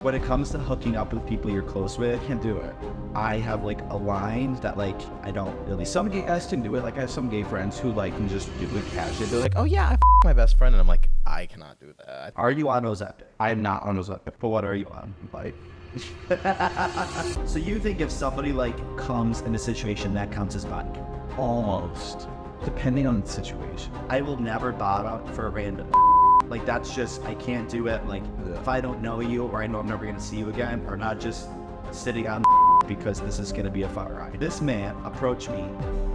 When it comes to hooking up with people you're close with, I can't do it. I have like a line that like I don't really. Some gay guys can do it. Like I have some gay friends who like can just do it casually. They're like, Oh yeah, I my best friend, and I'm like, I cannot do that. "Are you on Ozempic?" I am not on Ozempic. But what are you on? Like. So you think if somebody like comes in a situation that counts as body? Almost. Depending on the situation. I will never bottom for a random. Like that's just, I can't do it. Like if I don't know you or I know I'm never gonna see you again, or not just sitting on because this is gonna be a fun ride. This man approached me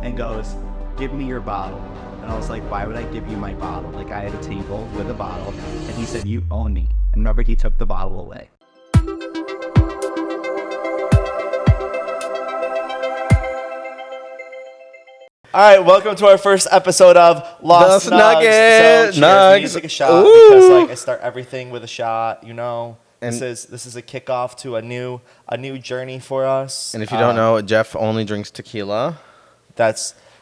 and goes, "Give me your bottle." And I was like, "Why would I give you my bottle?" Like I had a table with a bottle and he said, "You own me." And remember, he took the bottle away. All right, welcome to our first episode of Lost Nugget. So, Nuggs. cheers. Take a shot Ooh. because like I start everything with a shot. You know, And- this is a kickoff to a new journey for us. And if you don't know, Jeff only drinks tequila.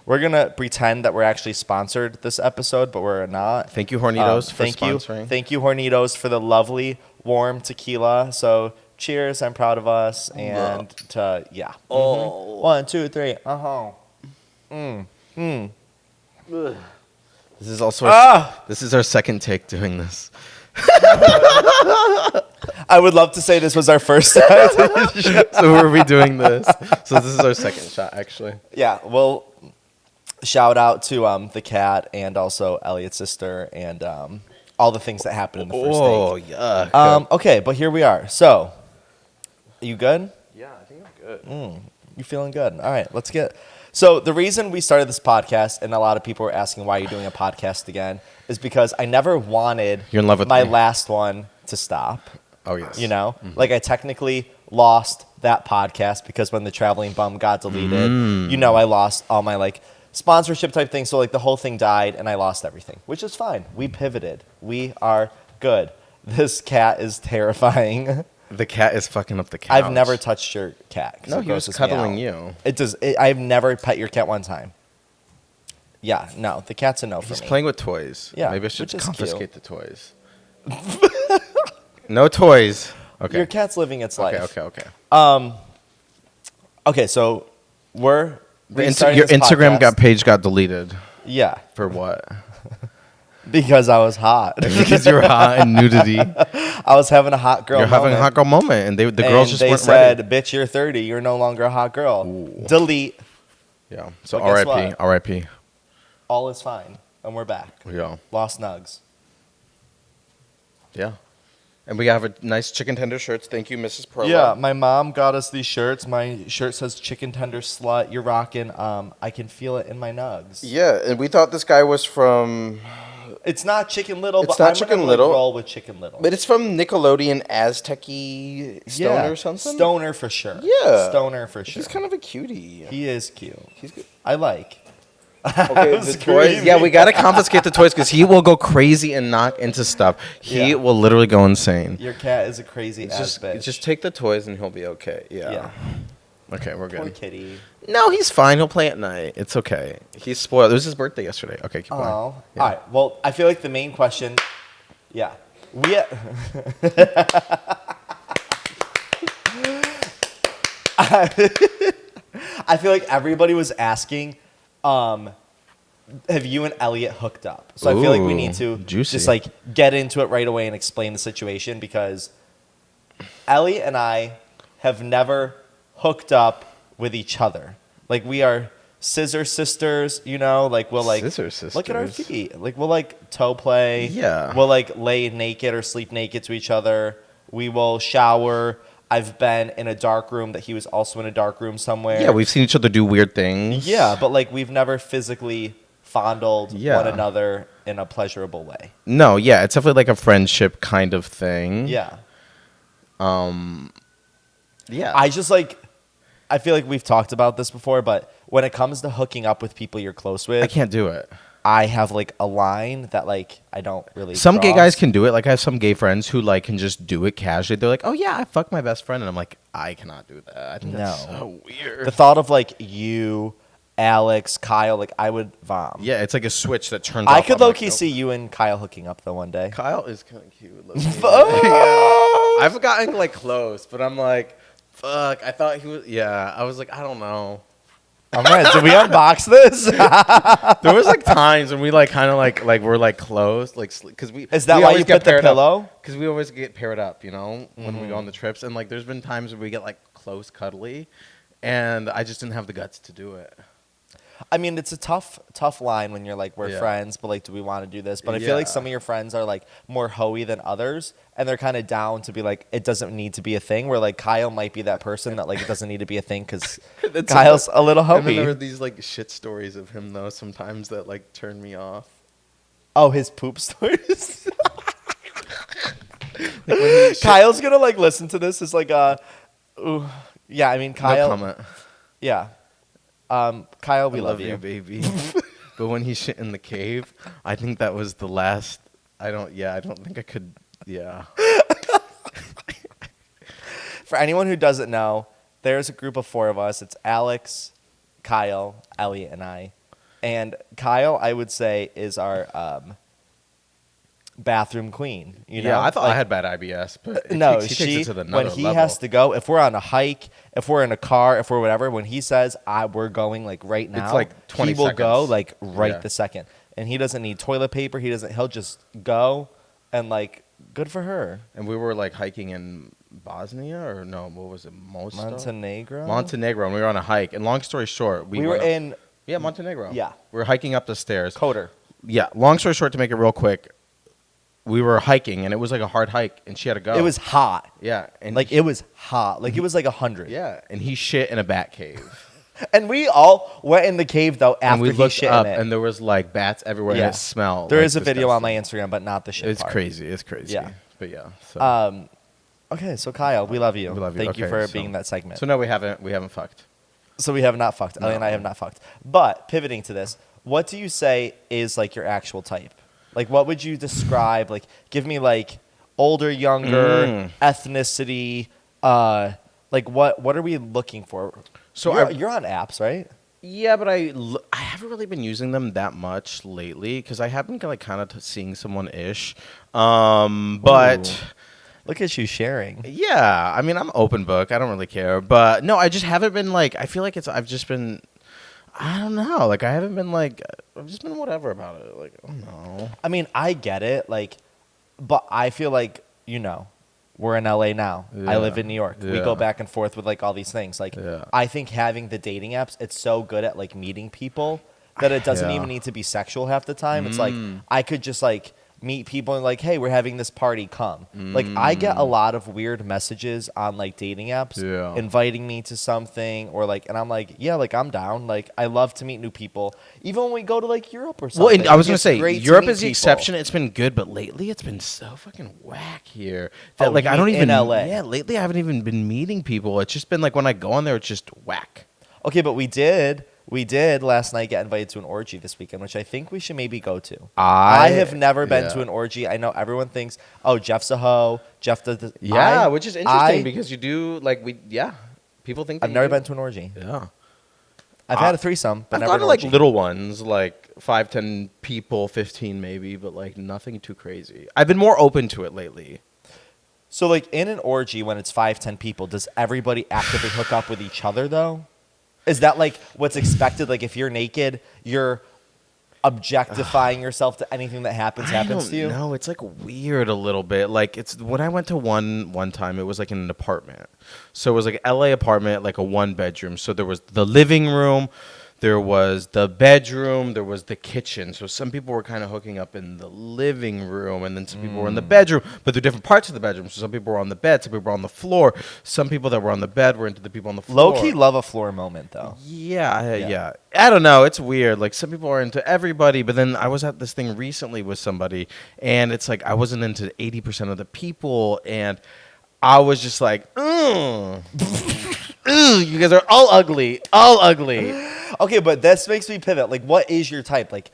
We're gonna pretend that we're actually sponsored this episode, but we're not. Thank you, Hornitos, for sponsoring. Thank you, Hornitos, for the lovely warm tequila. So cheers! I'm proud of us, and to yeah. Oh. 1, 2, 3. This is also this is our second take doing this. I would love to say this was our first. So we're redoing this. So this is our second shot, actually. Yeah, well, shout out to the cat and also Elliott's sister and all the things that happened in the first take. Yuck. Okay, but here we are. So, you good? Yeah, I think I'm good. You feeling good? All right, let's get. So the reason we started this podcast, and a lot of people were asking why you're doing a podcast again, is because I never wanted You're in love with my me. last one to stop. Oh, yes. You know, like I technically lost that podcast because when the Traveling Bum got deleted, you know, I lost all my like sponsorship type things. So like the whole thing died and I lost everything, which is fine. We pivoted. We are good. This cat is terrifying. The cat is fucking up the couch. I've never touched your cat. 'Cause No, it he was grosses me cuddling out. you. I've never pet your cat one time. Yeah, no, the cat's a no for He's me. playing with toys. Yeah, Maybe I should which is confiscate the toys. No toys. Okay. Your cat's living its life. Okay. Okay, so we're Your restarting this Instagram podcast. page got deleted. Yeah, For what? because I was hot. Because you're hot and nudity. I was having a hot girl You're having a moment, hot girl moment, and the girls and just they weren't said, ready. "Bitch, you're 30. You're no longer a hot girl." Ooh. Delete. Yeah. So But guess R.I.P. what? R.I.P. All is fine, and we're back. Yeah. Lost Nuggs. Yeah. And we have a nice chicken tender shirts. Thank you, Mrs. Perla. Yeah, my mom got us these shirts. My shirt says "Chicken Tender Slut." You're rocking. I can feel it in my nugs. Yeah, and we thought this guy was from, It's not Chicken Little, It's but not I'm Chicken gonna Little. roll with Chicken Little. but it's from Nickelodeon Aztec-y Stoner or something. Stoner for sure. Yeah. Stoner for sure. He's kind of a cutie. He is cute. He's good. I like. Okay, was the toys. creepy. Yeah, we gotta confiscate the toys because he will go crazy and knock into stuff. He Yeah. will literally go insane. Your cat is a crazy ass bitch. Just take the toys and he'll be okay. Yeah. Yeah. Okay, we're Poor good. kitty. No, he's fine. He'll play at night. It's okay. He's spoiled. It was his birthday yesterday. Okay, keep going. Oh. Yeah. All right. Well, I feel like the main question. Yeah. I feel like everybody was asking, have you and Elliott hooked up? So I feel like we need to Juicy. just like get into it right away and explain the situation because Elliott and I have never hooked up with each other. Like we are scissor sisters, you know, like we'll like Scissor look at our sisters? feet. Like we'll like toe play. Yeah. We'll like lay naked or sleep naked to each other. We will shower. I've been in a dark room that he was also in a dark room somewhere. Yeah, we've seen each other do weird things. Yeah, but like we've never physically fondled Yeah. one another in a pleasurable way. No, yeah, it's definitely like a friendship kind of thing. Yeah. Yeah. I just like I feel like we've talked about this before, but when it comes to hooking up with people you're close with, I can't do it. I have like a line that like I don't really Some gay cross. guys can do it. Like I have some gay friends who like can just do it casually. They're like, "Oh yeah, I fucked my best friend," and I'm like, "I cannot do that. I think that's No. so weird." The thought of like you, Alex, Kyle, like I would vom. Yeah, it's like a switch that turns. I off. could I'm low like, key nope. see you and Kyle hooking up though one day. Kyle is kind of cute. Oh! I've gotten like close, but I'm like, fuck. I thought he was. Yeah, I was like, I don't know. All right, did we unbox this? There was like times when we like kind of like we're like close, like because we. Is that we why always you get put the paired up. pillow? Because we always get paired up, you know, when we go on the trips, and like there's been times where we get like close, cuddly, and I just didn't have the guts to do it. I mean, it's a tough line when you're like, we're friends, but like, do we want to do this? But I feel like some of your friends are like more hoey than others, and they're kind of down to be like, it doesn't need to be a thing. Where like Kyle might be that person that like it doesn't need to be a thing because Kyle's a little And then hoey. there were these like shit stories of him though sometimes that like turned me off. Oh, his poop stories. Kyle's gonna like listen to this. It's like ooh, yeah. I mean, Kyle. No comment. Yeah. Kyle, we love you, baby. But when he shit in the cave, I think that was the last. I don't think I could. Yeah. For anyone who doesn't know, there's a group of 4 of us. It's Alex, Kyle, Elliott, and I. And Kyle, I would say, is our bathroom queen. You know? Yeah, I thought like, I had bad IBS, but no, he takes it to the when another he level. has to go, if we're on a hike, if we're in a car, if we're whatever, when he says we're going like right now, It's like 20 he will go seconds. like right Yeah. the second, and he doesn't need toilet paper. He'll just go, and like good for her. And we were like hiking in Bosnia or no, what was it? Montenegro. Montenegro, and we were on a hike. And long story short, We were in Montenegro. Yeah. We were hiking up the stairs. Kotor. Yeah, long story short, to make it real quick, we were hiking, and it was like a hard hike, and she had to go. It was hot. Yeah. And Like it was hot. Like it was like 100. yeah, and he shit in a bat cave. And we all went in the cave though And after we he looked shit up, in it. and there was like bats everywhere, Yeah. and it smelled. There like, is a video on my disgusting. Instagram, but not the shit It's part. crazy. It's crazy. Yeah. But yeah. So, Okay, so Kyle, we love you. we love you. Thank you Okay, for so- being that segment. so no, we haven't fucked. So we have not fucked. Ellie and I have not fucked. But pivoting to this, what do you say is like your actual type? Like, what would you describe? Like, give me like older, younger, ethnicity. Like, what are we looking for? So you're on apps, right? Yeah, but I haven't really been using them that much lately because I have been like kind of seeing someone ish. But. Ooh. Look at you sharing. Yeah, I mean, I'm open book. I don't really care. But no, I just haven't been like, I feel like I've just been, I don't know. Like, I haven't been like, I've just been whatever about it. Like, I don't know. I mean, I get it. Like, but I feel like, we're in LA now. I Yeah. live in New York. We Yeah. go back and forth with like all these things. Like, Yeah. I think having the dating apps, it's so good at like meeting people that it doesn't Yeah. even need to be sexual half the time. It's like, I could just like meet people and like, hey, we're having this party, come. Like, I get a lot of weird messages on like dating apps Yeah. inviting me to something or like, and I'm like, yeah, like I'm down. Like, I love to meet new people. Even when we go to like Europe or something. Well, and I was Like, gonna it's say great to Europe meet is the people. exception. It's been good, but lately it's been so fucking whack here that Oh, like you I don't mean even. in LA? Yeah, lately I haven't even been meeting people. It's just been like when I go on there, it's just whack. Okay, but we did last night get invited to an orgy this weekend, which I think we should maybe go to. I have never been to an orgy. I know everyone thinks, oh, Jeff's a hoe. Jeff does this. Yeah, which is interesting because you do like people think that I've never you do. been to an orgy. Yeah. I've had a threesome, but I've never gone an to like orgy. little ones, like 5, 10 people, 15 maybe, but like nothing too crazy. I've been more open to it lately. So like in an orgy when it's 5, 10 people, does everybody actively hook up with each other though? Is that like what's expected? Like if you're naked, you're objectifying yourself to anything that happens to you? No, it's like weird a little bit. Like it's when I went to one time, it was like in an apartment. So it was like LA apartment, like a 1-bedroom. So there was the living room, there was the bedroom, there was the kitchen. So some people were kind of hooking up in the living room, and then some people were in the bedroom. But they're different parts of the bedroom. So some people were on the bed, some people were on the floor. Some people that were on the bed were into the people on the floor. Low key love a floor moment though. Yeah. I don't know. It's weird. Like some people are into everybody, but then I was at this thing recently with somebody, and it's like I wasn't into 80% of the people, and I was just like, you guys are all ugly, Okay, but this makes me pivot. Like, what is your type? Like,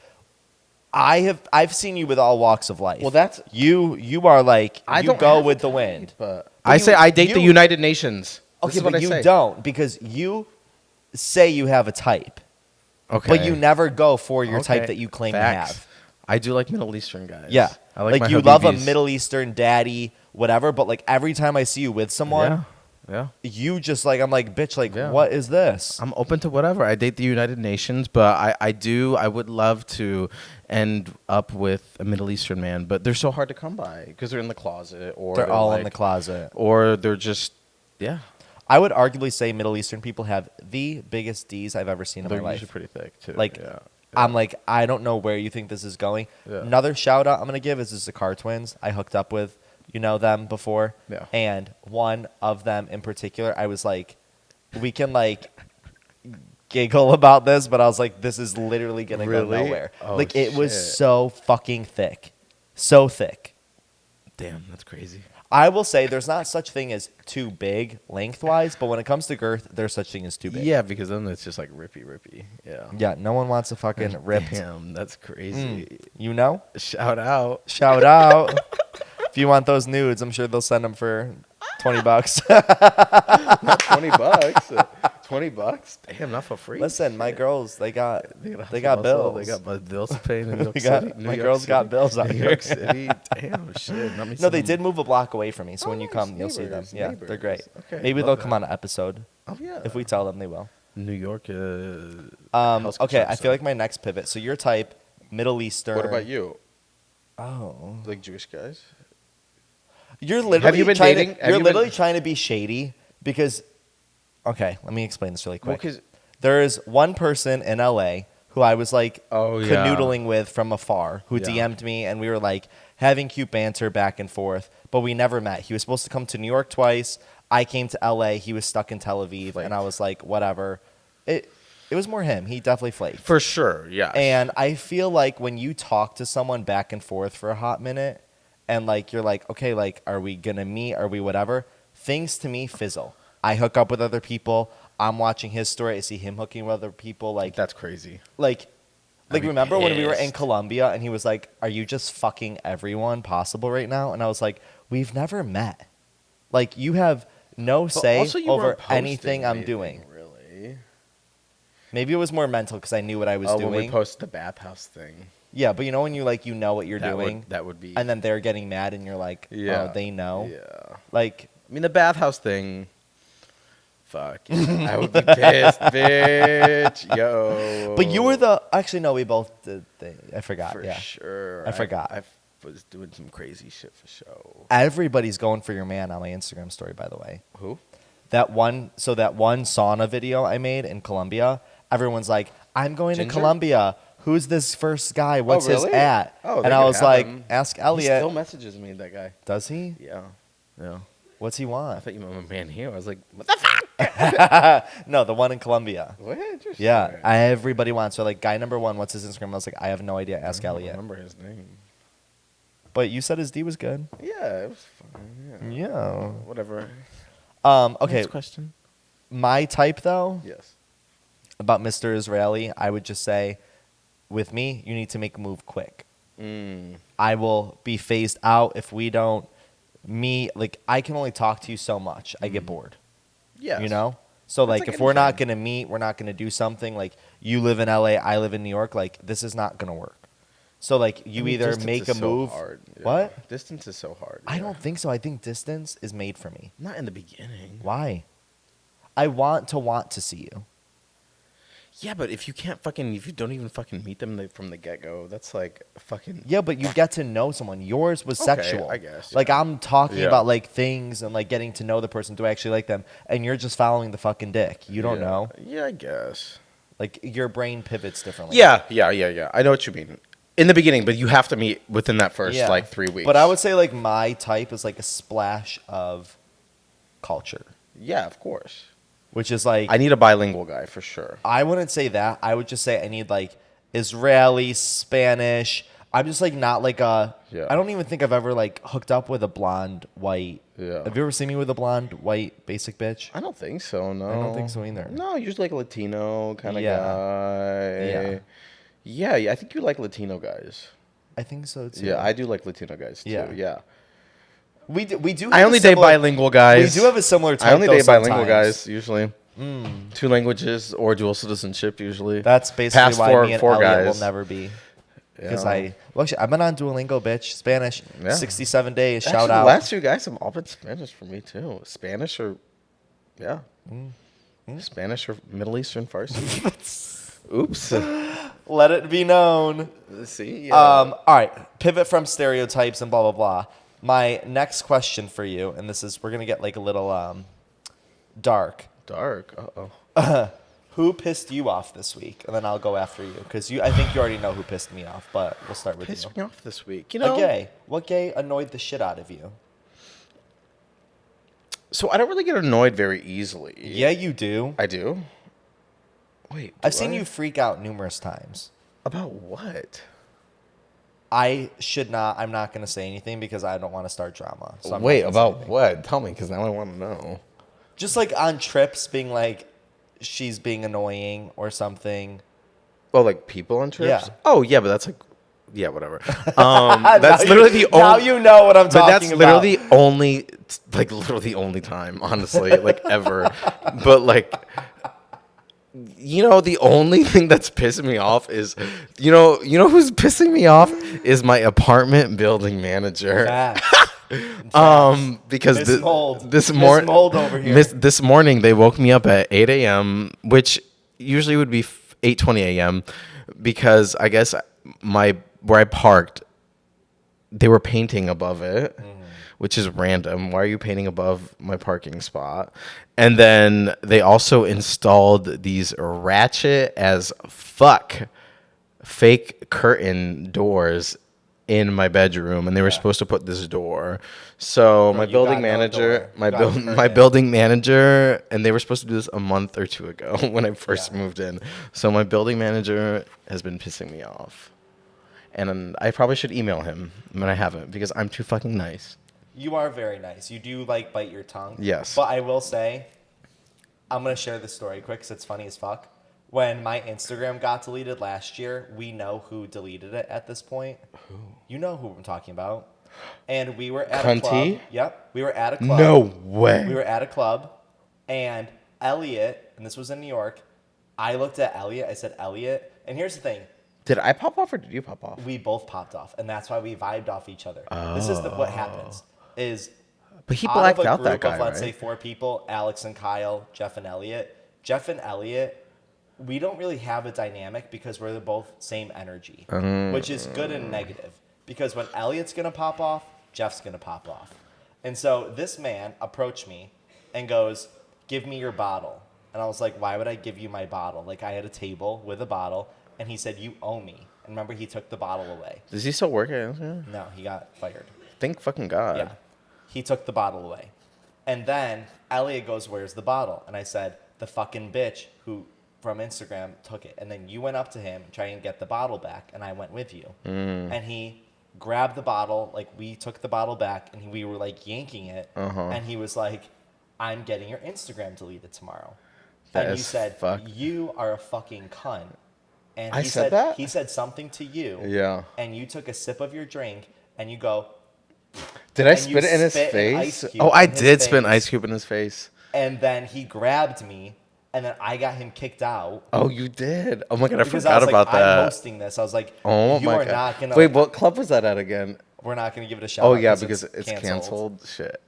I've seen you with all walks of life. Well, that's you are like I you don't go have with a the type, wind. But But I you- say I date the you- United Nations. This Okay, is what but I you say. don't because you say you have a type, Okay, but you never go for your Okay. type that you claim Facts. to have. I do like Middle Eastern guys. Yeah. I like my you love a Habibis. Middle Eastern daddy, whatever. But like every time I see you with someone, Yeah. you just like I'm like, bitch, like Yeah. what is this? I'm open to whatever. I date the United Nations, but I would love to end up with a Middle Eastern man, but they're so hard to come by because they're in the closet or They're all in like- the closet. or they're just I would arguably say Middle Eastern people have the biggest D's I've ever seen in they're my usually life. pretty thick too. Like, yeah. I'm like, I don't know where you think this is going. Yeah. Another shout out I'm gonna give is the Zakar twins. I hooked up with, them before. Yeah. And one of them in particular, I was like, we can like giggle about this, but I was like, this is literally gonna go Really? nowhere. Oh, like it was shit. so fucking thick. So thick. Damn, that's crazy. I will say there's not such thing as too big lengthwise, but when it comes to girth, there's such thing as too big. Yeah, because then it's just like rippy. Yeah. Yeah, no one wants a fucking ripped. Damn, that's crazy. You know? Shout out. Shout out. If you want those nudes, I'm sure they'll send them for $20. Not $20. $20? Damn, not for free. Listen, my girls, they got hustle, bills. They got bills to pay in New York They got- City. New my York girls City. got bills out New here. York City. Damn, shit. Not me No, they some- did move a block away from me, so Oh, when you nice. come, you'll see them. Neighbors, Yeah, neighbors. they're great. Okay, Maybe love they'll that. come on an episode. Oh, yeah. If we tell them, they will. New York. Okay, I feel like my next pivot. So your type, Middle Eastern. What about you? Oh, Like Jewish guys? you're literally you been trying dating? To, Have you're you literally been- trying to be shady because. Okay, let me explain this really Well, quick. 'cause- There is one person in LA who I was like Oh, yeah. canoodling with from afar, who Yeah. DM'd me, and we were like having cute banter back and forth, but we never met. He was supposed to come to New York twice. I came to LA. He was stuck in Tel Aviv, Flaked. and I was like, whatever. It was more him. He definitely flaked. For sure, yeah. And I feel like when you talk to someone back and forth for a hot minute, and like you're like, okay, like, are we gonna meet? Are we whatever? Things to me fizzle. I hook up with other people. I'm watching his story. I see him hooking with other people. Like, That's crazy. like I'd be remember when we were in pissed. Colombia and he was like, "Are you just fucking everyone possible right now?" And I was like, "We've never met. Like, you have no But say also you over weren't posting anything I'm anything, doing." Really? Maybe it was more mental because I knew what I was When we doing. posted the bathhouse thing. Yeah, but you know when you like you know what you're That would- doing, that would be. and then they're getting mad, and you're like, Yeah. "Oh, they know." Yeah. Like, I mean, the bathhouse thing. Fuck. I would be pissed, bitch. Yo. but you were the actually no, we both did. I forgot. For yeah, sure. I forgot. I was doing some crazy shit for show. everybody's going for your man on my Instagram story. By the way, Who? that one sauna video I made in Colombia, everyone's like, "I'm going Ginger? to Colombia. Who's this first guy? What's his really? at?" Oh, they and I could was have like, him. "Ask He Elliott." still messages me, that guy. Does he? Yeah. Yeah. What's he I want? thought you meant my man here. I was like, what the fuck? No, the one in Colombia. What? Interesting. Yeah, everybody wants. So like, guy number one, what's his Instagram? I was like, I have no idea. Ask I don't Elliott. remember his name. But you said his D was good. Yeah, it was fun. Yeah. Yeah. Whatever. Okay, Next question. my type though Yes. about Mr. Israeli, I would just say, with me, you need to make a move quick. I will be phased out if we don't meet. Like, I can only talk to you so much. I get bored. Yes. You know? So, That's like, like if we're not anything. going to meet, we're not going to do something, like, you live in LA, I live in New York, like, this is not going to work. So, like, you I mean, either distance make is a so move. hard, yeah. What? Distance is so hard. I yeah. don't think so. I think distance is made for me. Not in the beginning. Why? I want to see you. Yeah, but if you don't even fucking meet them from the get go, that's like fucking. Yeah, but you get to know someone. Yours was Okay, sexual. I guess, Like, yeah. I'm talking Yeah. about, like, things and, like, getting to know the person. Do I actually like them? And you're just following the fucking dick. You don't Yeah. know. Yeah, I guess. Like, your brain pivots differently. Yeah. I know what you mean. In the beginning, but you have to meet within that first Yeah. like 3 weeks. But I would say, like, my type is, like, a splash of culture, Yeah, of course. which is, like, I need a bilingual guy for sure. I wouldn't say that. I would just say I need, like, Israeli, Spanish. I'm just, like, not, like, a... Yeah. I don't even think I've ever, like, hooked up with a blonde, white... Yeah. Have you ever seen me with a blonde, white, basic bitch? I don't think so. No, I don't think so either. No, usually like a Latino kind of Yeah. guy. Yeah. I think you like Latino guys. I think so, too. Yeah, I do like Latino guys too. Yeah. Yeah. We do. I have only a date similar- bilingual guys. We do have a similar type. I only though, date bilingual sometimes. guys usually. 2 languages or dual citizenship usually. That's basically Past why four- me and four Elliott guys. will never be. Because Yeah. I've been on Duolingo, bitch. Spanish, Yeah. 67 days. Actually, Shout out. The last two guys have all been Spanish for me too. Spanish or, yeah, Spanish or Middle Eastern Farsi. Oops. Let it be known. See. Yeah. All right. Pivot from stereotypes and blah blah blah. My next question for you, and we're gonna get like a little dark. Dark. Uh-oh. Who pissed you off this week? And then I'll go after you because I think you already know who pissed me off. But we'll start with Pissed you. me off this week. You know. A gay. What gay annoyed the shit out of you? So I don't really get annoyed very easily. Yeah, you do. I do. Wait. I've seen you freak out numerous times. About what? I'm not going to say anything because I don't want to start drama. So I'm not Wait, gonna say about anything. what? Tell me, because now I want to know. Just like on trips being like, she's being annoying or something. Oh, like people on trips? Yeah. Oh, yeah, but that's like, yeah, whatever. That's literally the only. Now you know what I'm But talking that's about. literally the only time, honestly, like ever. But like, the only thing that's pissing me off is, who's pissing me off is my apartment building manager. Because Miss Mold. this Miss morning, Mold over here. this morning they woke me up at 8 a.m., which usually would be 8:20 a.m. because I guess where I parked, they were painting above it, which is random. Why are you painting above my parking spot? And then they also installed these ratchet as fuck fake curtain doors in my bedroom, and they were supposed to put this door. So my you building got no manager, door. my You got build, a my curtain. building manager, and they were supposed to do this a month or two ago when I first moved in. So my building manager has been pissing me off, and I probably should email him, but I haven't because I'm too fucking nice. You are very nice. You do like bite your tongue. Yes. But I will say, I'm going to share this story quick because it's funny as fuck. When my Instagram got deleted last year, we know who deleted it at this point. Who? You know who I'm talking about. And we were at a club. Cunty? Yep. We were at a club. No way. We were at a club, and Elliott, and this was in New York, I looked at Elliott. I said, Elliott. And here's the thing. Did I pop off or did you pop off? We both popped off, and that's why we vibed off each other. This is what happens. Is But he out blacked of a out group that guy, of, let's say, right? 4 people, Alex and Kyle, Jeff and Elliott. Jeff and Elliott, we don't really have a dynamic because we're both same energy, which is good and negative. Because when Elliott's going to pop off, Jeff's going to pop off. And so this man approached me and goes, give me your bottle. And I was like, why would I give you my bottle? Like, I had a table with a bottle, and he said, you owe me. And remember, he took the bottle away. Does he still work at Instagram? No, he got fired. Thank fucking God. Yeah. He took the bottle away. And then Elliot goes, where's the bottle? And I said, the fucking bitch who from Instagram took it. And then you went up to him trying to get the bottle back, and I went with you. And he grabbed the bottle, like we took the bottle back, and we were like yanking it. And he was like, I'm getting your Instagram deleted tomorrow. That and you is said, fuck- you are a fucking cunt. And I he said that? He said something to you. Yeah. And you took a sip of your drink, and you go, Did I And you spit it in his spit an ice face? cube Oh, I in his did spit an face. ice cube in his face. and then he grabbed me, and then I got him kicked out. Oh, you did? Oh my God, I Because forgot I was about like, I'm that. hosting this. I was like, Oh you my are God. not gonna. Wait, what club was that at again? We're not gonna give it a shout. Oh out yeah, because it's canceled. canceled. Shit.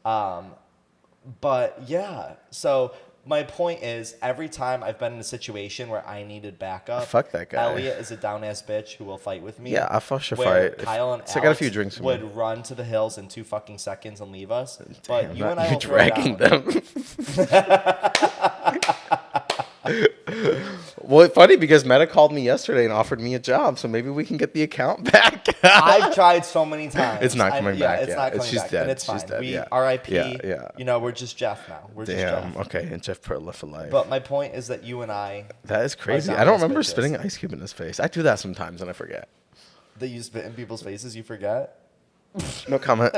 But yeah, so my point is, every time I've been in a situation where I needed backup, Fuck that guy. Elliot is a down ass bitch who will fight with me. Yeah, I for sure where fight. If- Kyle and so I Alex got a few drinks from would him. run to the hills in 2 fucking seconds and leave us. But Damn, you and I you're will throw it dragging down. them. Well, it's funny because Meta called me yesterday and offered me a job, so maybe we can get the account back. I've tried so many times. It's not coming back, It's yeah. not coming She's back. dead. And it's She's fine. dead, We yeah. R.I.P. Yeah. You know, we're just Jeff now. We're just Damn. Jeff. Okay, and Jeff Perla for life. But my point is that you and I, That is crazy. down I don't as remember bitches. spitting an ice cube in his face. I do that sometimes and I forget. that you spit in people's faces, you forget. No comment.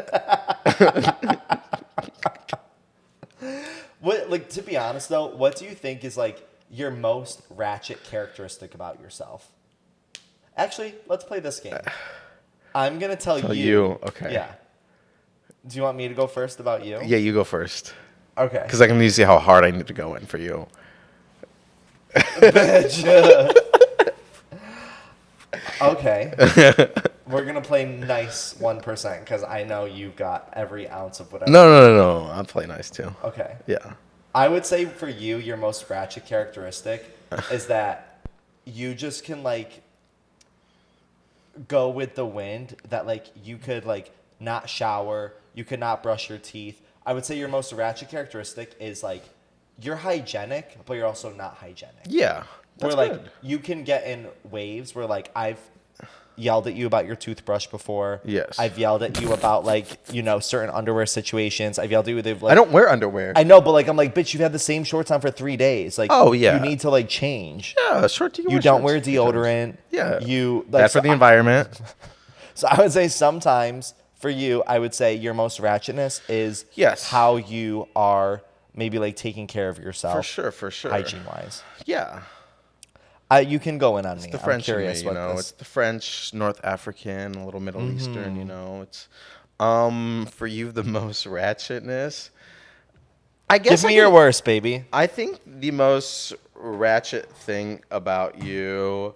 What, like, to be honest though, what do you think is like your most ratchet characteristic about yourself? Actually, let's play this game. I'm gonna tell you. Okay. Yeah. Do you want me to go first about you? Yeah, you go first. Okay. Because I can need to see how hard I need to go in for you. Bitch. Okay. We're going to play nice 1% because I know you got every ounce of whatever. No. I'll play nice too. Okay. Yeah. I would say for you, your most ratchet characteristic is that you just can, like, go with the wind, that, like, you could, like, not shower, you could not brush your teeth. I would say your most ratchet characteristic is, like, you're hygienic, but you're also not hygienic. Yeah. That's where, like, good. you can get in waves where, like, I've yelled at you about your toothbrush before. Yes. I've yelled at you about, like, you know, certain underwear situations. I've yelled at you with, like, I don't wear underwear. I know, but, like, I'm like, bitch, you've had the same shorts on for 3 days. Like, Oh, yeah. you need to, like, change. Yeah, short. You don't wear deodorant. Yeah. You, like, Bad for the environment. So I would say sometimes for you, I would say your most ratchetness is Yes. how you are maybe, like, taking care of yourself. For sure. Hygiene wise. Yeah. You can go in on me. The I'm French in me, curious you what know. this. It's the French, North African, a little Middle Eastern, you know. It's for you the most ratchetness. I guess Give me your worst, baby. I think the most ratchet thing about you,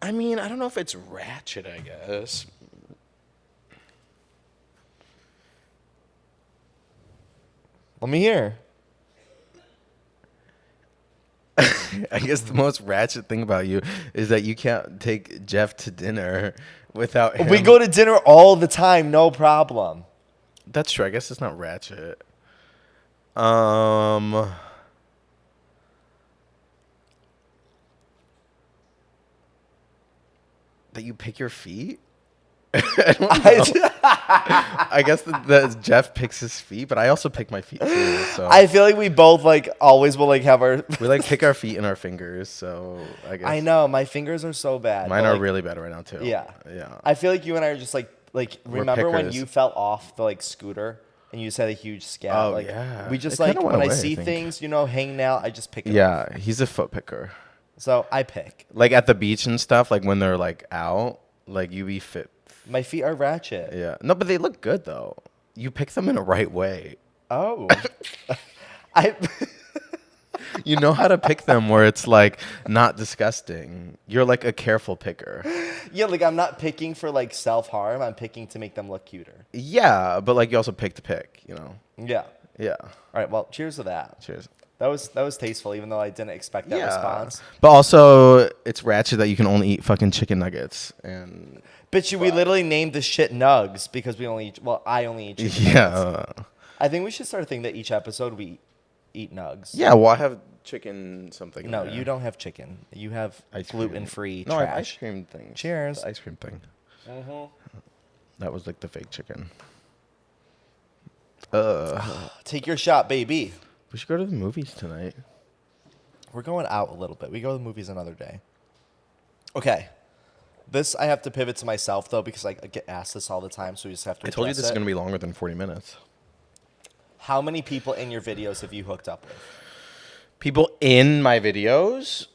I mean, I don't know if it's ratchet, I guess. Let me hear. I guess the most ratchet thing about you is that you can't take Jeff to dinner without him. We go to dinner all the time, no problem. That's true. I guess it's not ratchet. That you pick your feet? I don't know. I guess that Jeff picks his feet, but I also pick my feet too. So I feel like we both, like, always will, like, have our. we like pick our feet and our fingers. So I guess I know my fingers are so bad. mine but, are like, really bad right now too. Yeah. Yeah. I feel like you and I are just like We're remember when pickers. you fell off the, like, scooter and you just had a huge scab? Oh, like, yeah. We just, It like, kinda went when I away, I see think. things, you know, hanging out, I just pick it up. Yeah, he's a foot picker. So I pick. Like at the beach and stuff, like when they're like out, like you be fit. My feet are ratchet. Yeah. No, but they look good though. You pick them in the right way. Oh. I. You know how to pick them where it's like not disgusting. You're like a careful picker. Yeah, like, I'm not picking for, like, self-harm. I'm picking to make them look cuter. Yeah, but like you also pick to pick, you know. Yeah. Yeah. All right. Well, cheers to that. Cheers. That was tasteful, even though I didn't expect that response. But also it's ratchet that you can only eat fucking chicken nuggets and Bitch, we literally named this shit Nuggs because we only eat. Well, I only eat chicken nuggets. yeah. I think we should start a thing that each episode we eat Nuggs. Yeah, well I have chicken something. No, there. you don't have chicken. You have Ice cream. gluten-free No, I have ice trash. cream thing. Cheers. The ice cream thing. That was like the fake chicken. Take your shot, baby. We should go to the movies tonight. We're going out a little bit. We go to the movies another day. Okay. This I have to pivot to myself though because I get asked this all the time, so we just have to. I told you address this is it. going to be longer than 40 minutes. How many people in your videos have you hooked up with? People in my videos?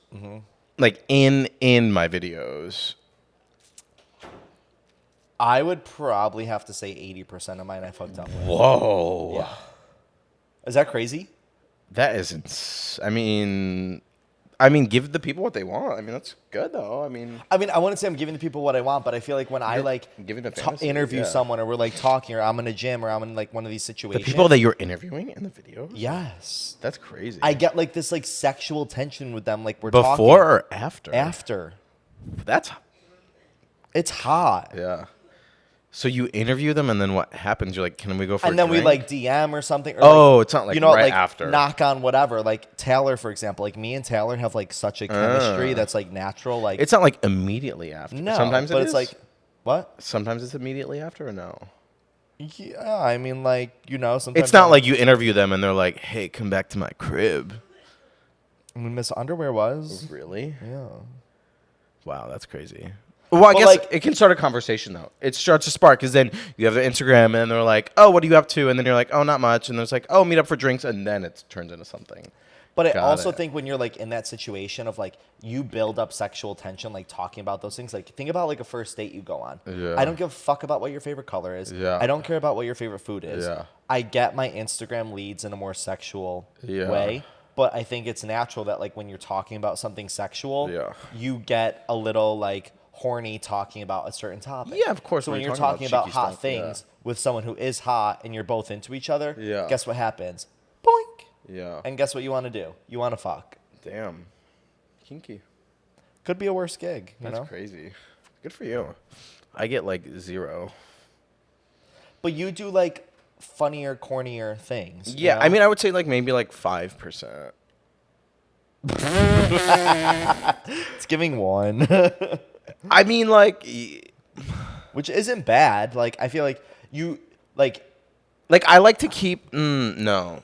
Like in my videos. I would probably have to say 80% of mine I've hooked up with. Whoa. Yeah. Is that crazy? That isn't. I mean, give the people what they want. I mean, that's good though. I mean, I wouldn't say I'm giving the people what I want, but I feel like when I like giving the fantasy, interview yeah. someone or we're like talking or I'm in a gym or I'm in like one of these the situations. people that you're interviewing in the videos? Yes. That's crazy. I get like this like sexual tension with them, like we're Before talking. or after? After. That's, It's hot. yeah. So you interview them and then what happens? You're like, can we go for a And then we drink? like DM or something. Or Oh, like, it's not like you know, right like after. knock on whatever. Like Taylor, for example. Like me and Taylor have like such a chemistry that's like natural. Like It's not like immediately after. no, Sometimes but it it's is. like what? Sometimes it's immediately after or no? Yeah, I mean, like, you know, sometimes It's not like you interview them and they're like, hey, come back to my crib. I mean, Miss Underwear was. Really? Yeah. Wow, that's crazy. Well, I But, guess like- it can start a conversation though. It starts to spark because then you have the Instagram and they're like, "Oh, what are you up to?" And then you're like, "Oh, not much." And there's like, "Oh, meet up for drinks," and then it turns into something. But I Got also it. think when you're like in that situation of like you build up sexual tension, like talking about those things, like think about like a first date you go on. Yeah. I don't give a fuck about what your favorite color is. Yeah. I don't care about what your favorite food is. Yeah. I get my Instagram leads in a more sexual Yeah. way. But I think it's natural that like when you're talking about something sexual, Yeah. you get a little like horny talking about a certain topic. Yeah, of course, So when when you're you're talking talking about about cheeky hot stuff, yeah. things with someone who is hot and you're both into each other, Yeah. guess what happens? Boink. Yeah. And guess what you want to do? You want to fuck. Damn. Kinky. Could be a worse gig, you That's know? crazy. Good for you. I get like 0. But you do like funnier, cornier things. you Yeah, know? I mean, I would say like maybe like 5%. it's giving 1, I mean, like, which isn't bad. Like, I feel like you, like, I like to keep no.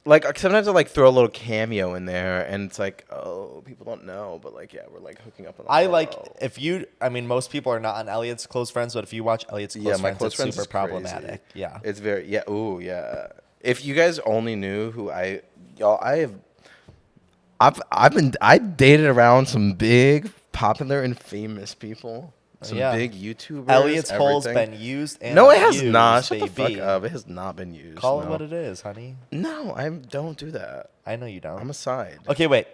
Like sometimes I like throw a little cameo in there, and it's like, oh, people don't know, but like, yeah, we're like hooking up on. The I like low. if you. I mean, most people are not on Elliott's close friends, but if you watch Elliott's close my friends, close it's friends super is crazy. problematic. Yeah, It's very Ooh, yeah. If you guys only knew who I dated around some big, popular, and famous people. Some Yeah. big YouTubers. Elliott's hole's everything. been used and No, it has abused, not. Shut the baby. fuck up. It has not been used. Call it no. what it is, honey. No, I don't do that. I know you don't. I'm a side. Okay, wait.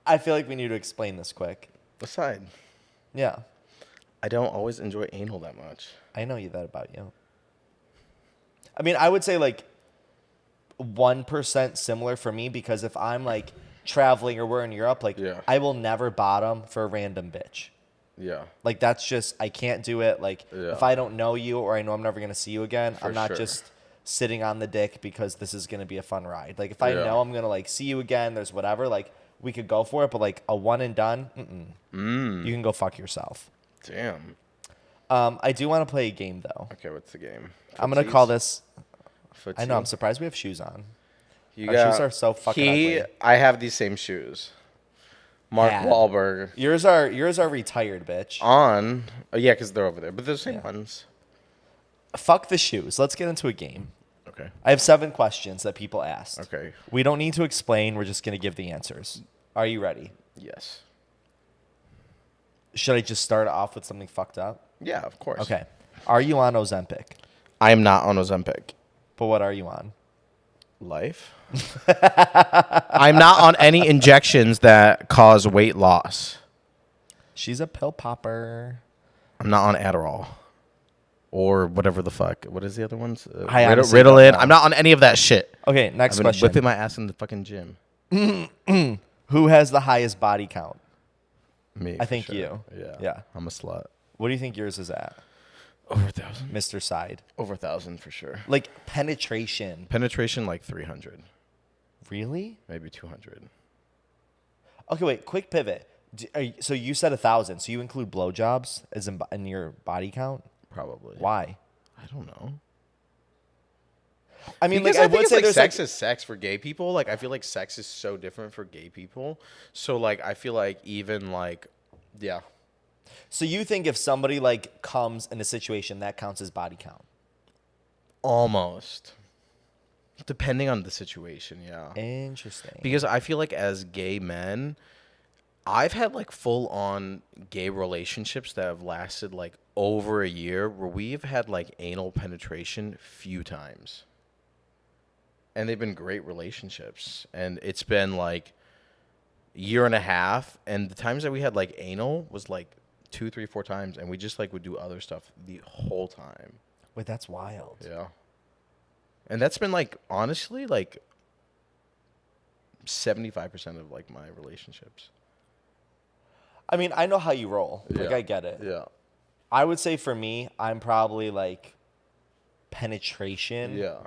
I feel like we need to explain this quick. A side. Yeah, I don't always enjoy anal that much. I know that about you. I mean, I would say like 1% similar for me because if I'm like traveling or we're in Europe, like Yeah. I will never bottom for a random bitch. Yeah. Like that's just I can't do it. Like Yeah. if I don't know you or I know I'm never gonna see you again, For I'm not sure. just sitting on the dick because this is gonna be a fun ride. Like if I Yeah. know I'm gonna like see you again, there's whatever, like we could go for it, but like a one and done, you can go fuck yourself. Damn. I do want to play a game though. Okay, what's the game? I'm gonna call this. Footsie? I know. I'm surprised we have shoes on. You Our got- shoes are so fucking ugly. I have these same shoes. Mark Bad. Wahlberg. Yours are retired, bitch. On. Oh, yeah, because they're over there. But they're the same Yeah. ones. Fuck the shoes. Let's get into a game. Okay. I have 7 questions that people asked. Okay. We don't need to explain. We're just gonna give the answers. Are you ready? Yes. Should I just start off with something fucked up? Yeah, of course. Okay. Are you on Ozempic? I am not on Ozempic. But what are you on? Life? I'm not on any injections that cause weight loss. She's a pill popper. I'm not on Adderall. Or whatever the fuck. What is the other ones? I honestly don't Ritalin. know. I'm not on any of that shit. Okay, next I've been question. whipping my ass in the fucking gym. Who has the highest body count? Me. I for think sure. you. Yeah. Yeah. I'm a slut. What do you think yours is at, Over 1,000. Mr. Side? Over 1,000 for sure. Like penetration. Penetration like 300, Really? maybe 200. Okay, wait. Quick pivot. So you said 1,000. So you include blowjobs as in your body count? Probably. Why? I don't know. I mean, Because like I I think would it's say like there's sex like is sex for gay people. Like I feel like sex is so different for gay people. So like I feel like even like, yeah. so you think if somebody like comes in a situation that counts as body count? Almost. Depending on the situation, yeah. Interesting. Because I feel like as gay men, I've had like full on gay relationships that have lasted like over a year where we've had like anal penetration few times. And they've been great relationships. And it's been like a year and a half. And the times that we had like anal was like 2, 3, 4 times. And we just like would do other stuff the whole time. Wait, that's wild. Yeah. And that's been like honestly like 75% of like my relationships. I mean, I know how you roll. Like, Yeah. I get it. Yeah. I would say for me, I'm probably like penetration, Yeah.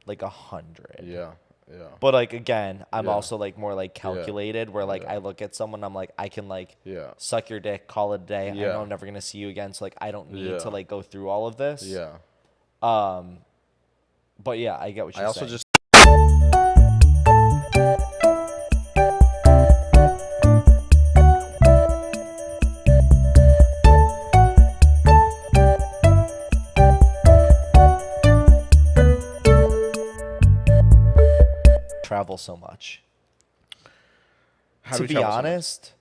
like 100. Yeah. Yeah. But like again, I'm Yeah. also like more like calculated, where like Yeah. I look at someone, I'm like, I can like Yeah. suck your dick, call it a day. I Yeah. know I'm never gonna see you again, so like I don't need Yeah. to like go through all of this. Yeah. But yeah, I get what you're I also saying. just travel so much. how do To we be travel so much? honest,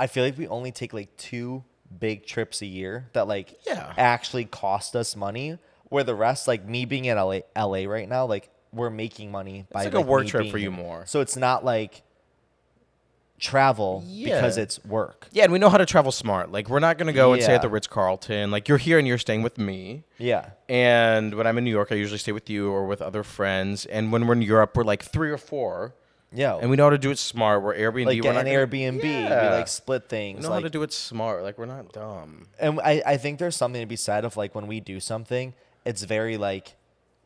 I feel like we only take like 2 big trips a year that like Yeah. actually cost us money. Where the rest, like me being in LA right now, like we're making money by like a work me trip being for you here. more. So it's not like travel because Yeah. it's work. Yeah, and we know how to travel smart. Like, we're not going to go and stay at Yeah. the Ritz-Carlton. Like, you're here and you're staying with me. Yeah. And when I'm in New York, I usually stay with you or with other friends. And when we're in Europe, we're like 3 or 4. Yeah. And we know how to do it smart. We're Airbnb. like we're get not an gonna- Airbnb. Yeah. We like split things. We know like, how to do it smart. Like, we're not dumb. And I think there's something to be said of like when we do something, it's very like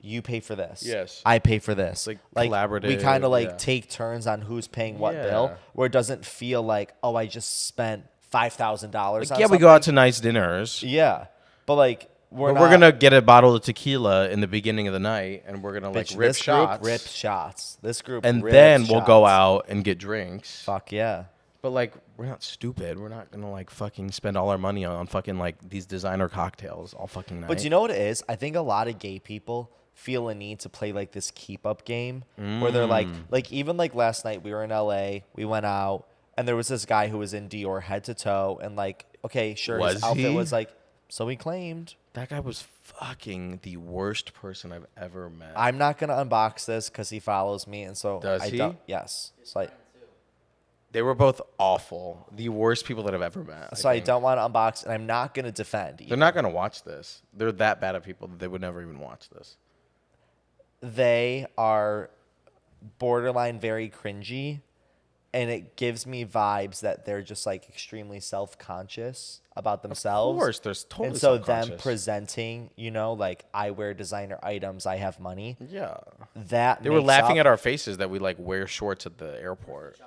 you pay for this. Yes. I pay for this. Like We collaborative, kind of like yeah. take turns on who's paying what Yeah. bill, where it doesn't feel like, oh, I just spent $5,000 on Yeah, we go out something. to nice dinners. Yeah. But like we're But not, we're going to get a bottle of tequila in the beginning of the night. And we're going to, like, bitch, rip this shots. group rips shots. This group And rips then we'll go shots. out and get drinks. Fuck yeah. But, like, we're not stupid. We're not going to, like, fucking spend all our money on fucking, like, these designer cocktails all fucking night. But you know what it is? I think a lot of gay people feel a need to play like this keep up game where they're like even like last night we were in LA, we went out, and there was this guy who was in Dior head to toe, and like, okay, sure, Was his outfit he? was like, so he claimed. That guy was fucking the worst person I've ever met. I'm not gonna unbox this because he follows me, and so Does I he? don't. Yes, so They were both awful. The worst people that I've ever met. I think. don't want to unbox, and I'm not gonna defend. They're Either. not going to watch this. They're that bad at people that they would never even watch this. They are borderline very cringy, and it gives me vibes that they're just like extremely self-conscious about themselves. Of course, there's totally And so them self-conscious. presenting, like I wear designer items, I have money. Yeah. That They were laughing at our faces that we, like, wear shorts at the airport.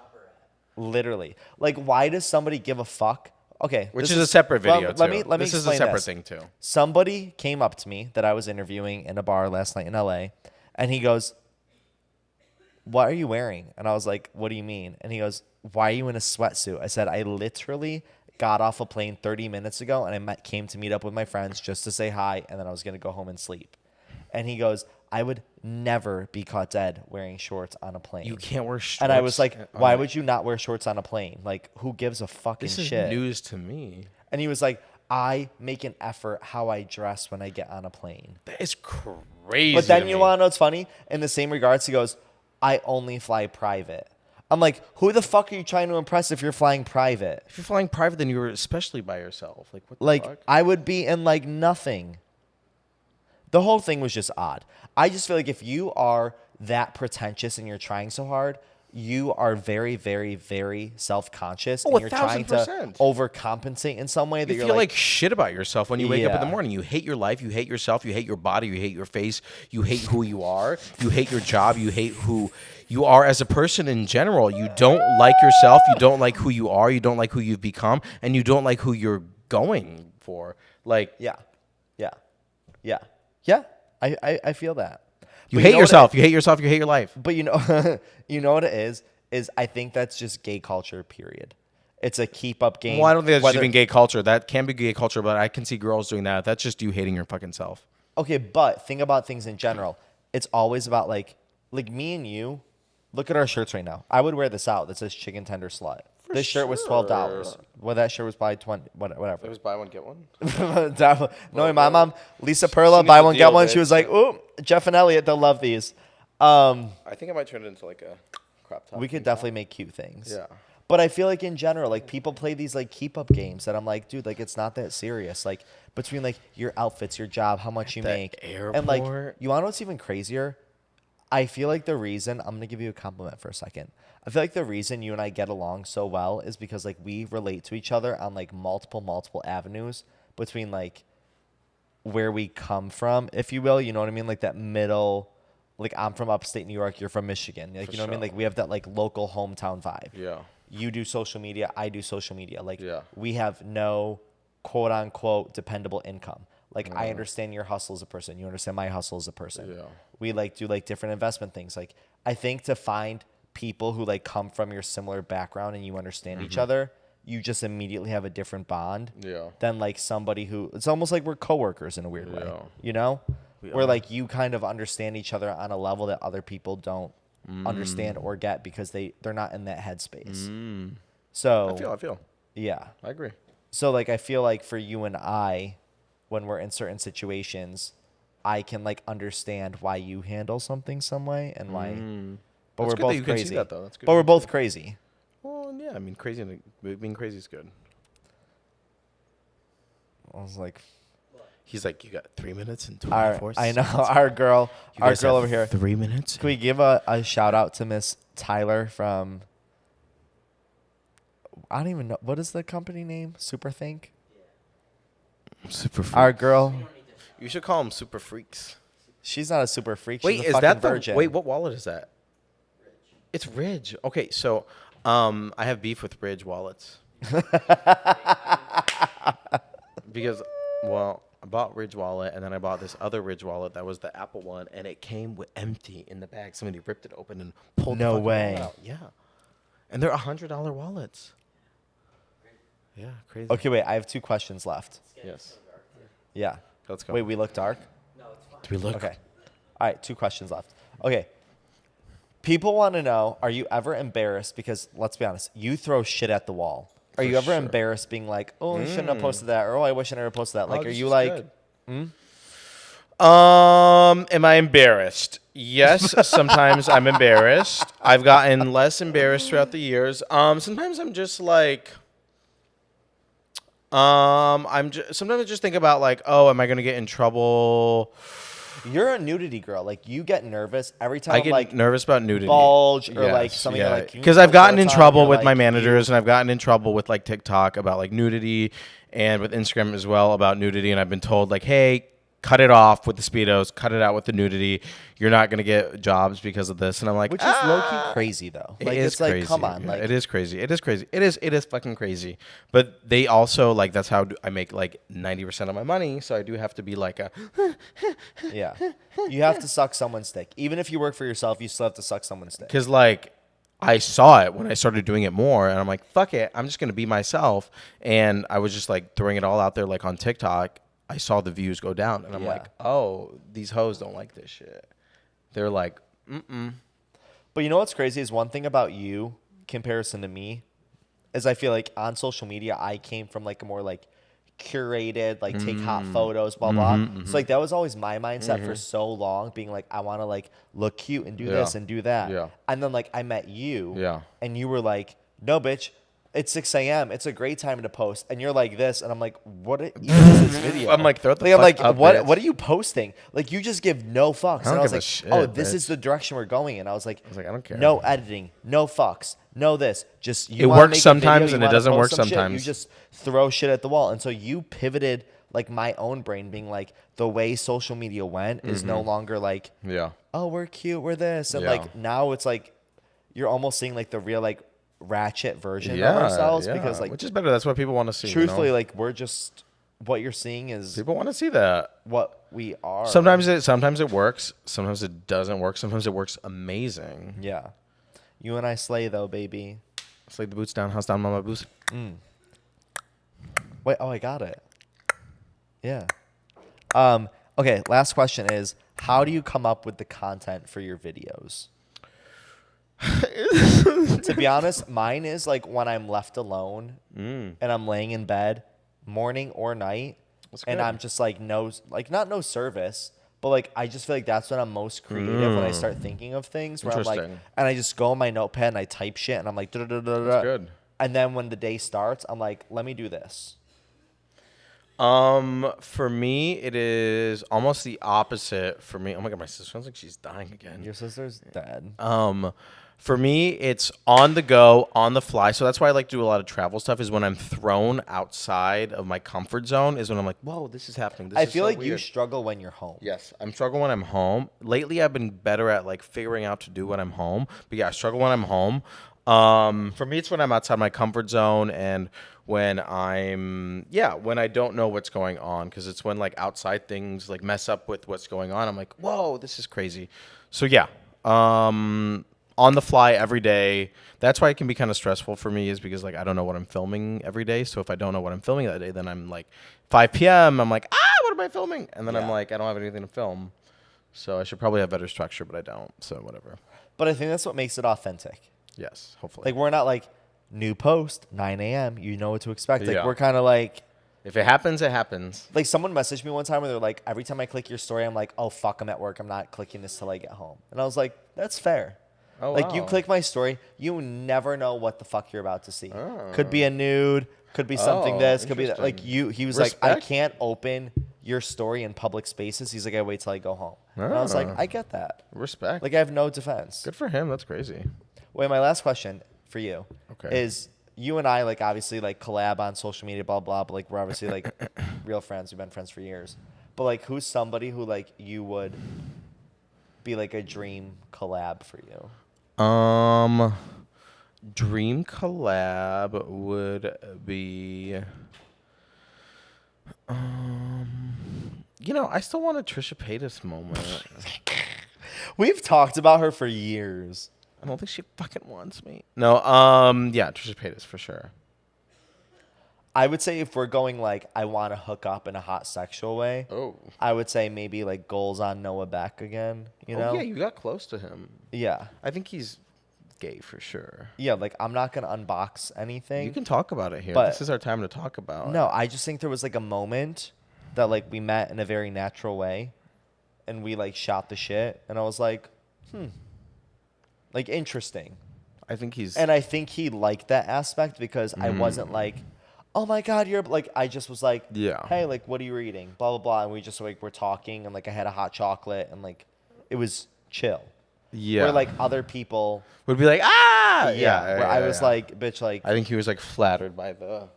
literally. Like, why does somebody give a fuck? Okay, Which this is a separate video, Let too. me This is a explain separate this. thing, too. Somebody came up to me that I was interviewing in a bar last night in LA, and he goes, "What are you wearing?" And I was like, "What do you mean?" And he goes, "Why are you in a sweatsuit?" I said, "I literally got off a plane 30 minutes ago, and I came to meet up with my friends just to say hi, and then I was going to go home and sleep." And he goes, "I would never be caught dead wearing shorts on a plane." You can't wear shorts. And I was like, on "Why a- would you not wear shorts on a plane? Like, who gives a fucking This is shit?" news to me. And he was like, "I make an effort how I dress when I get on a plane." That is crazy. But then to you me. want to know what's funny? In the same regards, he goes, "I only fly private." I'm like, who the fuck are you trying to impress if you're flying private? If you're flying private, then you're especially by yourself. Like, what the Like, fuck? I would be in like nothing. The whole thing was just odd. I just feel like if you are that pretentious and you're trying so hard, you are very, very, very self-conscious, and you're trying to 1000%. overcompensate in some way that You you're feel like shit about yourself when you wake up in the Yeah. morning. You hate your life. You hate yourself. You hate your body. You hate your face. You hate who you are. You hate your job. You hate who you are as a person in general. You don't like yourself. You don't like who you are. You don't like who you've become. And you don't like who you're going for. Like, yeah. I feel that. you But hate know what yourself. You hate yourself. You hate your life. But you know, you know what it is I think that's just gay culture. Period. It's a keep up game. Well, I don't think that's whether- even gay culture. That can be gay culture, but I can see girls doing that. That's just you hating your fucking self. Okay, but think about things in general. It's always about like me and you. Look at our shirts right now. I would wear this out that says chicken tender slut. This shirt was $12. sure. Well, that shirt was probably 20. Whatever. It was buy one get one. No, my mom, Lisa Perla, she buy needs one to get deal one. with She it. was like, "Ooh, Jeff and Elliott, they'll love these." I think I might turn it into like a crop top. We could definitely make cute things. Yeah. But I feel like in general, like people play these like keep up games that I'm like, dude, like it's not that serious. Like between like your outfits, your job, how much you the make, and like airport. you want to know what's even crazier? I feel like the reason I'm gonna give you a compliment for a second. I feel like the reason you and I get along so well is because like we relate to each other on like multiple avenues between like where we come from, if you will. You know what I mean? Like that middle. Like I'm from upstate New York, you're from Michigan. Like For you know what I mean? sure. Like we have that like local hometown vibe. Yeah. You do social media, I do social media. Like Yeah. we have no quote unquote dependable income. Like I understand your hustle as a person, you understand my hustle as a person. Yeah. We like do like different investment things. Like I think to find people who like come from your similar background and you understand each other, you just immediately have a different bond Yeah. than like somebody who it's almost like we're coworkers in a weird way. Yeah. You know? We Where are. like you kind of understand each other on a level that other people don't understand or get because they're not in that headspace. So I feel. yeah. I agree. So like I feel like for you and I, when we're in certain situations, I can like understand why you handle something some way and why. But That's we're good that both you can see crazy. that, though. That's good. But we're both crazy. Well, yeah. I mean, being crazy is good. I was like, He's like, you got 3 minutes and our, 24 I know seconds. our girl have over here. 3 minutes. Can we give a shout out to Miss Tyler from? I don't even know what is the company name. Superthink. Super freak. Our girl. You should call them super freaks. She's not a super freak. She's Wait, a is fucking that virgin. Wait, what wallet is that? It's Ridge. Okay, so I have beef with Ridge wallets. Because, well, I bought Ridge wallet, and then I bought this other Ridge wallet that was the Apple one, and it came with empty in the bag. Somebody ripped it open and pulled the No fucking way. wallet out. Yeah. And they're $100 wallets. Yeah, crazy. Okay, wait. I have 2 questions left. Yes. Yeah. Let's go. Wait, we look dark. Do we look? Okay. All right, 2 questions left. Okay. People want to know, are you ever embarrassed? Because let's be honest, you throw shit at the wall. Are For you ever sure. embarrassed being like, oh, I shouldn't have posted that, or oh, I wish I never posted that? Like, Oh, are this you is like, good. Am I embarrassed? Yes, sometimes I'm embarrassed. I've gotten less embarrassed throughout the years. Sometimes I'm just like, sometimes I just think about like, oh, am I gonna get in trouble? you're a nudity girl. Like, you get nervous every time I I'm get like, nervous about nudity. bulge or like something like. can you Because I've put gotten in shorts on? trouble You're with my like, managers, and I've gotten in trouble with like TikTok about like nudity, and with Instagram as well about nudity. And I've been told like, hey, cut it off with the speedos, cut it out with the nudity. You're not gonna get jobs because of this. And I'm like, Which is low key crazy though. Like, is it's like, crazy. come on, Yeah, like, it is crazy. It is crazy. It is fucking crazy. But they also like that's how I make like 90% of my money. So I do have to be like a. yeah. You have to suck someone's dick. Even if you work for yourself, you still have to suck someone's dick. Because like I saw it when I started doing it more, and I'm like, fuck it, I'm just gonna be myself. And I was just like throwing it all out there, like on TikTok. I saw the views go down, and I'm Yeah. like, oh, these hoes don't like this shit. They're like, But you know what's crazy is one thing about you, comparison to me, is I feel like on social media I came from like a more like curated, like take hot photos, blah blah. So like that was always my mindset for so long, being like I want to like look cute and do this and do that. Yeah. And then like I met you, Yeah. and you were like, no, bitch. It's 6 a.m. It's a great time to post, and you're like this, and I'm like, what even is this video? I'm like, throw it the I'm fuck like, up, what? bitch. What are you posting? Like, you just give no fucks. And don't I was give a like, shit, oh, this bitch. is the direction we're going in. I was like, I don't care. No editing, no fucks, no this. Just you It wanna works make a sometimes video, you and it wanna doesn't post work some shit, sometimes. You just throw shit at the wall, and so you pivoted like my own brain, being like the way social media went is no longer like, yeah. oh, we're cute, we're this, and Yeah. like now it's like you're almost seeing like the real like ratchet version Yeah, of ourselves yeah. because like which is better. That's what people want to see. truthfully, you know? like we're just what you're seeing is people want to see that. what we are. Sometimes it works. Sometimes it doesn't work. Sometimes it works amazing. Yeah. You and I slay though, baby. Slay the boots down, house down, mama boots. Wait, oh, I got it. Yeah. Okay, last question is, how do you come up with the content for your videos? To be honest, mine is like when I'm left alone and I'm laying in bed, morning or night, and good. I'm just like not no service, but like I just feel like that's when I'm most creative when I start thinking of things. Where I'm like, Interesting. and I just go on my notepad and I type shit and I'm like, That's good. and then when the day starts, I'm like, let me do this. For me, it is almost the opposite. For me, oh my god, my sister sounds like she's dying again. Your sister's dead. For me, it's on the go, on the fly. So that's why I like to do a lot of travel stuff. Is when I'm thrown outside of my comfort zone. Is when I'm like, whoa, this is happening. This I is feel so like you weird. struggle when you're home. Yes, I'm struggling when I'm home. Lately, I've been better at like figuring out to do when I'm home. But yeah, I struggle when I'm home. For me, it's when I'm outside my comfort zone and when when I don't know what's going on, because it's when like outside things like mess up with what's going on. I'm like, whoa, this is crazy. So yeah, on the fly every day. That's why it can be kind of stressful for me, is because like I don't know what I'm filming every day. So if I don't know what I'm filming that day, then I'm like 5 p.m. I'm like, what am I filming? And then I'm like, I don't have anything to film. So I should probably have better structure, but I don't. So whatever. But I think that's what makes it authentic. Yes, hopefully. Like, we're not like new post 9 a.m. You know what to expect. Like, Yeah. we're kind of like If it happens, it happens. Like someone messaged me one time where they're like, every time I click your story, I'm like, oh fuck, I'm at work. I'm not clicking this till I get home. And I was like, that's fair. Oh, like you wow. click my story, you never know what the fuck you're about to see. Could be a nude, could be something this, could be that. Like he was like, I Respect. can't open your story in public spaces. He's like, I wait till I go home. And I was like, I get that. Respect. Like I have no defense. Good for him. That's crazy. Wait, my last question for you Okay. is you and I like obviously like collab on social media, blah blah. But like we're obviously like real friends. We've been friends for years. But like, who's somebody who like you would be like a dream collab for you? Dream collab would be, I still want a Trisha Paytas moment. We've talked about her for years. I don't think she fucking wants me. No, yeah, Trisha Paytas for sure. I would say if we're going like I want to hook up in a hot sexual way, Oh. I would say maybe like goals on Noah Beck again. You know? Yeah, you got close to him. Yeah. I think he's gay for sure. Yeah, like I'm not gonna unbox anything. You can talk about it here. But- This is our time to talk about No, it. I just think there was like a moment that like we met in a very natural way and we like shot the shit and I was like, like interesting. I think he's. And I think he liked that aspect because I wasn't like, oh my God, you're like, I just was like, Yeah. hey, like, what are you reading? Blah, blah, blah. And we just like, we're talking and like I had a hot chocolate and like, it was chill. yeah. Where like other people, would be like, ah! where I was like, bitch, like I think he was like flattered by the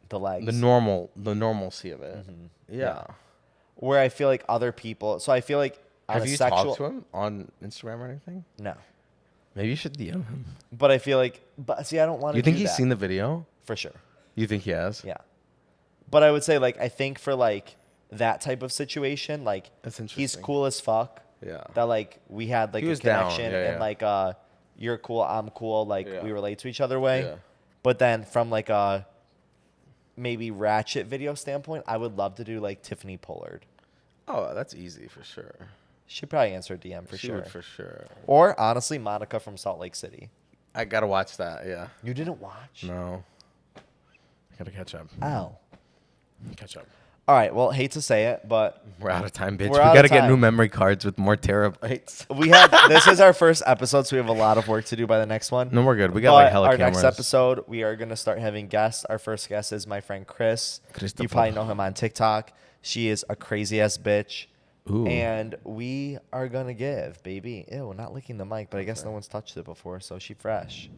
the legs. the normalcy of it. Yeah. Where I feel like other people, so I feel like on Have a you sexual, talked to him on Instagram or anything? No. Maybe you should DM him. But I feel like, but see, I don't want to You think do he's that. seen the video? For sure. You think he has? Yeah. But I would say, like, I think for, like, that type of situation, like, That's he's interesting. cool as fuck. Yeah. That, like, we had, like, He a was down, connection yeah, and, yeah. like, you're cool, I'm cool. Like, Yeah. we relate to each other way. Yeah. But then from, like, a maybe ratchet video standpoint, I would love to do, like, Tiffany Pollard. Oh, that's easy for sure. She'd probably answer a DM for She sure. would for sure. Or, honestly, Monica from Salt Lake City. I gotta watch that. Yeah. You didn't watch? No. I gotta catch up. Oh. Catch up. All right. Well, hate to say it, but We're out of time, bitch. We're We out of gotta get time. new memory cards with more terabytes. we had this is our first episode, so we have a lot of work to do by the next one. No, we're good. We got But like hella our cameras. next episode, we are gonna start having guests. Our first guest is my friend Chris. Christopher. You probably know him on TikTok. She is a crazy ass bitch. Ooh. And we are gonna give, baby. Ew, not licking the mic, but I guess no one's touched it before, so she fresh.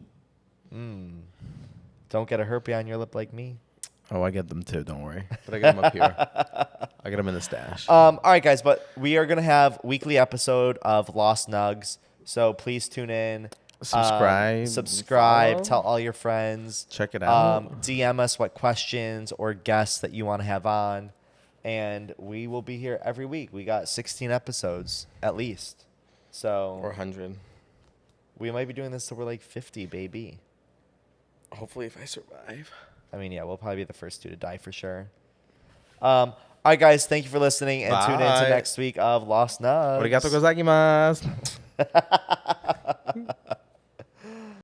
Don't get a herpes on your lip like me. Oh, I get them too. Don't worry. But I get them up here. I get them in the stash. All right, guys, but we are gonna have weekly episode of Lost Nuggs, so please tune in. Subscribe, follow. Tell all your friends. Check it out. DM us what questions or guests that you want to have on, and we will be here every week. We got 16 episodes at least, so Or 100. we might be doing this till we're like 50, baby. Hopefully, if I survive. I mean, yeah, we'll probably be the first two to die for sure. All right, guys, thank you for listening, and tune in to Bye. next week of Lost Nuggs. Arigato gozaimasu.